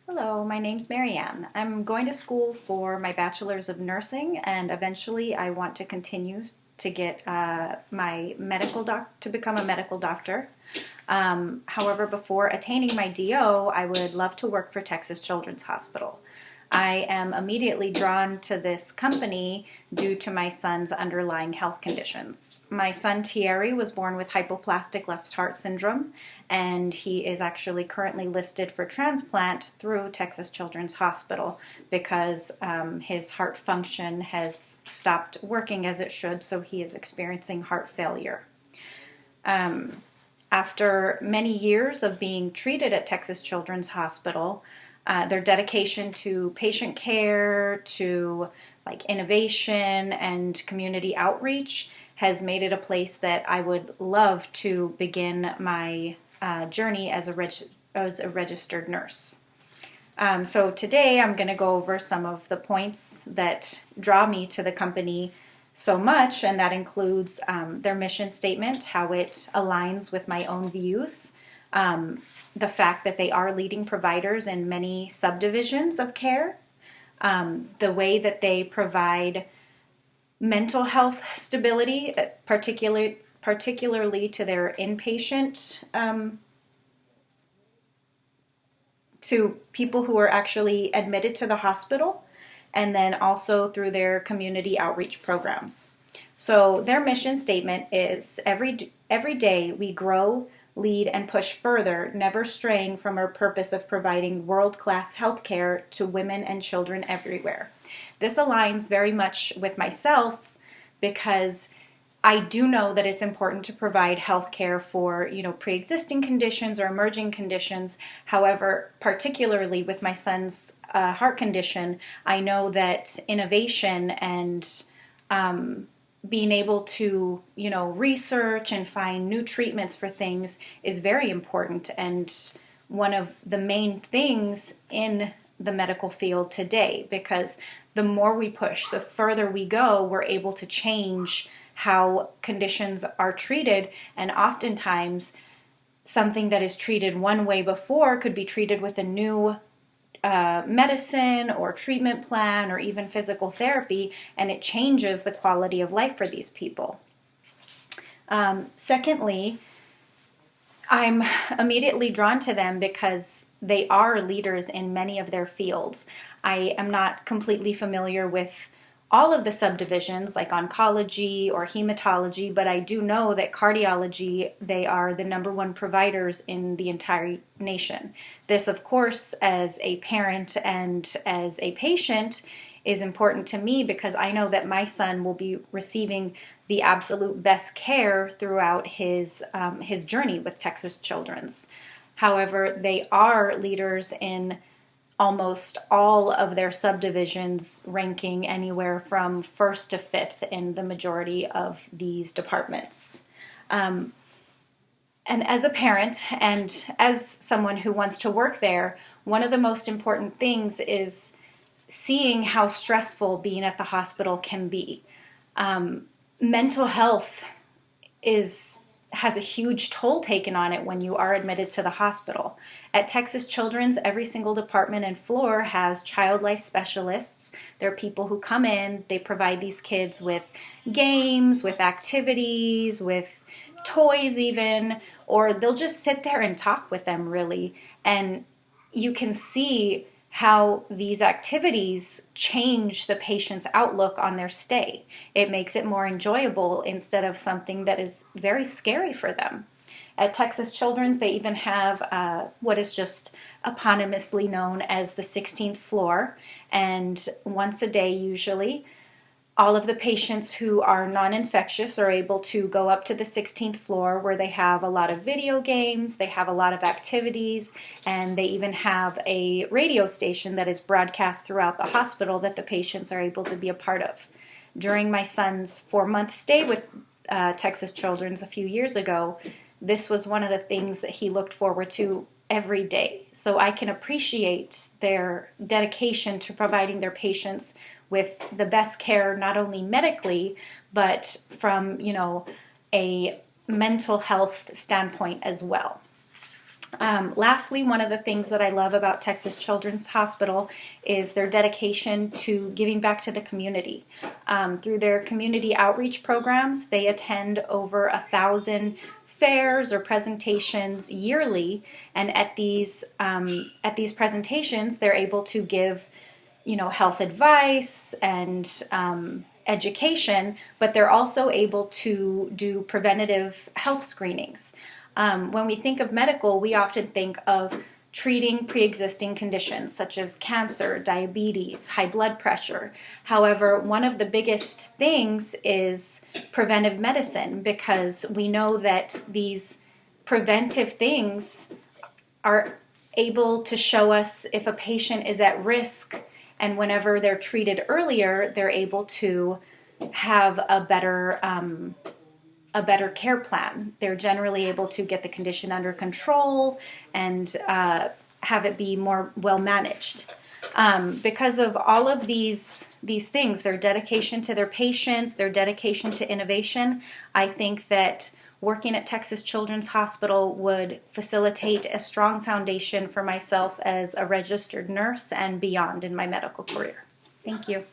Hello, my name's Marianne. I'm going to school for my bachelor's of nursing, and eventually I want to continue to get my to become a medical doctor. However, before attaining my DO, I would love to work for Texas Children's Hospital. I am immediately drawn to this company due to my son's underlying health conditions. My son Thierry was born with hypoplastic left heart syndrome, and he is actually currently listed for transplant through Texas Children's Hospital because his heart function has stopped working as it should, so he is experiencing heart failure. After many years of being treated at Texas Children's Hospital, their dedication to patient care, to like innovation and community outreach has made it a place that I would love to begin my journey as a registered nurse. So today I'm going to go over some of the points that draw me to the company so much, and that includes their mission statement, how it aligns with my own views, the fact that they are leading providers in many subdivisions of care, the way that they provide mental health stability, particularly to their inpatient, to people who are actually admitted to the hospital, and then also through their community outreach programs. So their mission statement is every day we grow, lead, and push further, never straying from our purpose of providing world-class healthcare to women and children everywhere. This aligns very much with myself because I do know that it's important to provide health care for, pre-existing conditions or emerging conditions. However, particularly with my son's heart condition, I know that innovation and being able to, research and find new treatments for things is very important, and one of the main things in the medical field today, because the more we push, the further we go, we're able to change how conditions are treated, and oftentimes something that is treated one way before could be treated with a new medicine or treatment plan or even physical therapy, and it changes the quality of life for these people. Secondly, I'm immediately drawn to them because they are leaders in many of their fields. I am not completely familiar with all of the subdivisions like oncology or hematology, but I do know that cardiology, they are the number one providers in the entire nation. This, of course, as a parent and as a patient, is important to me because I know that my son will be receiving the absolute best care throughout his journey with Texas Children's. However, they are leaders in almost all of their subdivisions, ranking anywhere from first to fifth in the majority of these departments. And as a parent and as someone who wants to work there, one of the most important things is seeing how stressful being at the hospital can be. Mental health has a huge toll taken on it when you are admitted to the hospital. At Texas Children's, every single department and floor has child life specialists. They're people who come in, they provide these kids with games, with activities, with toys even, or they'll just sit there and talk with them really. And you can see how these activities change the patient's outlook on their stay. It makes it more enjoyable instead of something that is very scary for them. At Texas Children's, they even have what is just eponymously known as the 16th floor, and once a day usually, all of the patients who are non-infectious are able to go up to the 16th floor where they have a lot of video games, they have a lot of activities, and they even have a radio station that is broadcast throughout the hospital that the patients are able to be a part of. During my son's 4-month stay with Texas Children's a few years ago, this was one of the things that he looked forward to every day. So I can appreciate their dedication to providing their patients with the best care, not only medically, but from, a mental health standpoint as well. Lastly, one of the things that I love about Texas Children's Hospital is their dedication to giving back to the community. Through their community outreach programs, they attend over 1,000 fairs or presentations yearly, and at these presentations, they're able to give, health advice and education, but they're also able to do preventative health screenings. When we think of medical, we often think of treating pre-existing conditions such as cancer, diabetes, high blood pressure. However, one of the biggest things is preventive medicine, because we know that these preventive things are able to show us if a patient is at risk, and whenever they're treated earlier, they're able to have a better care plan. They're generally able to get the condition under control and have it be more well managed. Because of all of these things, their dedication to their patients, their dedication to innovation, I think that working at Texas Children's Hospital would facilitate a strong foundation for myself as a registered nurse and beyond in my medical career. Thank you.